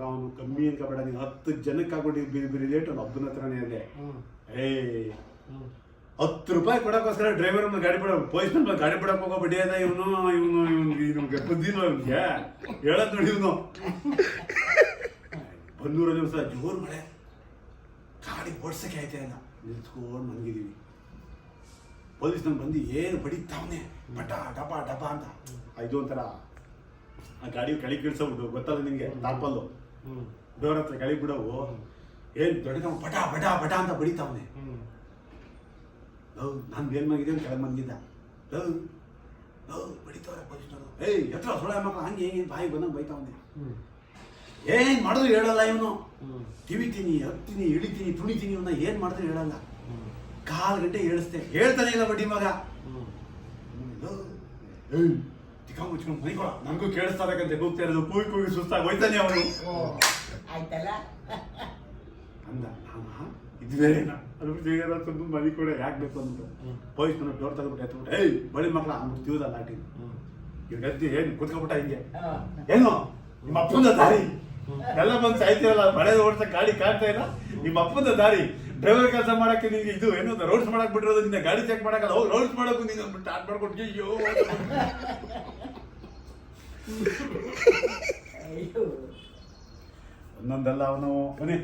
ಅವನು ಕಮ್ಮಿ ಅನ್ಕೋಬೇಡ, ನೀನು 10 ಜನಕ್ಕೆ ಆಗ್ಬಿಟ್ಟು ರಿಲೇಟ್ ಒಂದು ಒಬ್ಬನ ಹತ್ರನೇ ಇದೆ. 10 ರೂಪಾಯಿ ಕೊಡೋಕ್ಕೋಸ್ಕರ ಡ್ರೈವರ್ ಗಾಡಿ ಬಿಡೋ ಪೊಲೀಸ್ ಗಾಡಿ ಬಿಡಕ್ಕೆ ಹೋಗೋ ಬಡ್ಡಿ ಅದ ಇವನು ಬುದ್ಧಿಲ್ವ ಇವನಿಗೆ ಹೇಳದ್ ನೋಡಿ. ಇವನು ಬನ್ನೂರ ದಿವಸ ಜೋರು ಮಳೆ, ಗಾಡಿ ಓಡ್ಸಕ್ಕೆ ಆಯ್ತಾ ಇಲ್ಲ, ನಿಲ್ಸ್ಕೊಂಡು ಮಲಗಿದೀವಿ. ಪೊಲೀಸ್ ನಮ್ಗೆ ಬಂದು ಏನು ಬಡಿತಾವನೆ ಬಟ ಡಬ ಡಬ ಅಂತ. ಇದು ಒಂಥರ ಆ ಗಾಡಿ ಕೆಳಗೆ ಕಿಡ್ಸೋಬಿಟ್ಟು ಗೊತ್ತಲ್ಲ ನಿನ್ಗೆ, ತಾಪಲ್ಲು ಡೋರ್ ಹತ್ರ ಕೆಳಗೆ ಬಿಡೋವು, ಏನ್ ದೊಡ್ಡ ಬಟ ಬಟ ಬಟ ಅಂತ ಬಡಿತಾವನೆ. ನಾನು ಬೇಲ್ ಮಗಿದೆ ಅಂತ ಕೆಳಗೆ ಮಲಗಿದ್ದ. ಬಡಿತವ್ರೆ ಪೊಲೀಸ್ನವರು, ಎತ್ರ ಸೊಳ್ಳೆ ಮಕ್ಕಳು ಹಂಗೆ ಹೆಂಗೆ ಬಾಯಿ ಬಂದಂಗೆ ಬೈತಾವನೆ. ಏನ್ ಮಾಡಿದ್ರು ಹೇಳಲ್ಲ ಇವನು. ತಿವಿತೀನಿ, ಹತ್ತೀನಿ, ಇಳಿತೀನಿ, ತುಣಿತೀನಿ, ಇವನ್ನ ಏನ್ ಮಾಡಿದ್ರು ಹೇಳಲ್ಲ. 1/4 ಗಂಟೆ ಹೇಳಿಸ್ತೆ, ಹೇಳ್ತಾನೆ ಇಲ್ಲ ಬಡ್ಡಿ ಮಗ. ಮುಚ್ಕೊಂಡು ಮೈಕೊಳ, ನನಗೂ ಕೇಳಿಸ್ತಾ ಬೇಕಂತ ಕೂಗ್ತಾ ಇರೋದು, ಕೂಗಿ ಸುಸ್ತಾಗಿ ಹೋಯ್ತಾನೆ ಅವನು ಅಂದ. ಇದು ಬೇರೆನಾ ಸ್ವಲ್ಪ ಮನೆ ಕೂಡ ಯಾಕೆ ಬೇಕು ಅಂತ ಪೊಲೀಸ್ ಮನೆ ಡೋರ್ ತಗೊಂಡ್ಬಿಟ್ಟು ಎತ್ಬಿಟ್ಟು ಬಳಿ ಮಕ್ಕಳ ಅಂದ್ಬಿಟ್ಟು ತಿವಿದ ಲಾಟಿ. ಇವ್ರು ಗದ್ದಿ ಏನು ಕುತ್ಕೊಬಿಟ್ಟ ಹಿಂಗೆ, ಏನು ನಿಮ್ಮ ಅಪ್ಪನ ದಾರಿ ಎಲ್ಲ ಬಂದು ಸಾಯ್ತಿರಲ್ಲ, ಮಳೆ ಓಡಿಸ ಗಾಡಿ ಕಾಣ್ತಾ ಇಲ್ಲ, ನಿಮ್ಮ ಅಪ್ಪನ ದಾರಿ ಡ್ರೈವರ್ ಕೆಲಸ ಮಾಡಕ್ಕೆ ನಿಂಗೆ ಇದು ಏನು ರೋಡ್ಸ್ ಮಾಡಕ್ ಬಿಟ್ಟಿರೋದು, ನಿನ್ನ ಗಾಡಿ ಚೆಕ್ ಮಾಡಕ್ಕಲ್ಲ, ಹೋಗಿ ರೋಡ್ಸ್ ಮಾಡಕ್ಕೂ ನೀನು ಅಂದ್ಬಿಟ್ಟು ಸ್ಟಾರ್ಟ್ ಮಾಡ್ಕೊಟ್ಟು. ಅಯ್ಯೋ ಒಂದೊಂದಲ್ಲ ಅವನು ಮನೆ